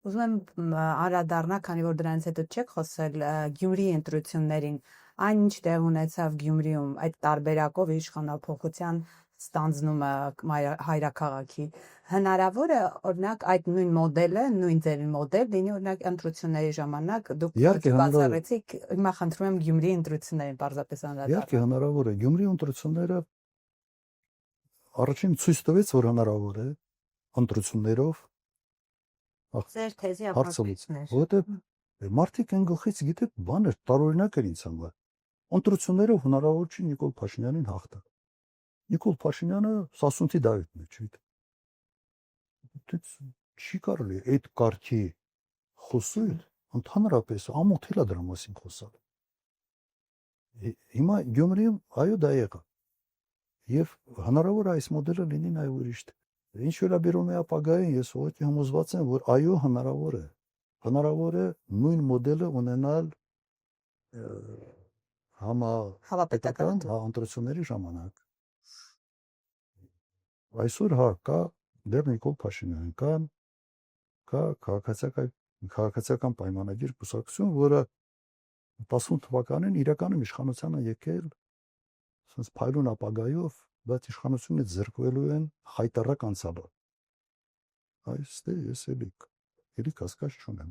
Ուզում եմ անդրադառնալ, քանի որ դրանից հետո չեք խոսել Գյումրիի ընտրություններին, այն ինչ տեղ ունեցավ Գյումրիում այդ տարբերակով իշխանափոխության ստանձնումը հայրաքաղաքի, հնարավոր է օրինակ այդ նույն մոդելը, նույն ձևի մոդել լինի օրինակ ընտրությունների ժամանակ դուք բացառեցիք, հիմա խնդրում եմ Գյումրիի ընտրություններին պարզապես անդրադառնալ։ Իհարկե հնարավոր է, Գյումրիի ընտրությունները առաջին ցույց տվեց, որ հնարավոր է ընտրություններով Ձեր թեզի ապացույցներ, որովհետև մարդիկ այն գլխից գիտեք, բաներ տարօրինակ էր ինձ համար։ Ընտրություններով հնարավոր չի Նիկոլ Փաշինյանին հաղթել։ Նիկոլ Փաշինյանը Սասունցի Դավիթն է, չգիտեմ։ Չի կարելի այդ կարգի խոսել, ընդհանրապես ամոթ էլ է դրա մասին խոսալ։ Հիմա Գյումրիում այո դա եղավ։ Եվ հնարավոր է այս մոդելը լինի նաև ուրիշ տեղ։ Ինչ վերաբերում է ապագային, ես ուղղակի համոզված եմ, որ այո հնարավոր է։ Հնարավոր է նույն մոդելը ունենալ համապետական ընտրությունների ժամանակ։ Այսօր կա դեռ Նիկոլ Փաշինյան, կա քաղաքացիական պայմանագիր կուսակցություն, որը 18 թվականին իրականում իշխանությանը եկել ասես փայլուն ապագայով, բայց իշխանությունից զրկվելու են խայտառակ անցյալով։ Այստեղ ես էլի կասկած չունեմ։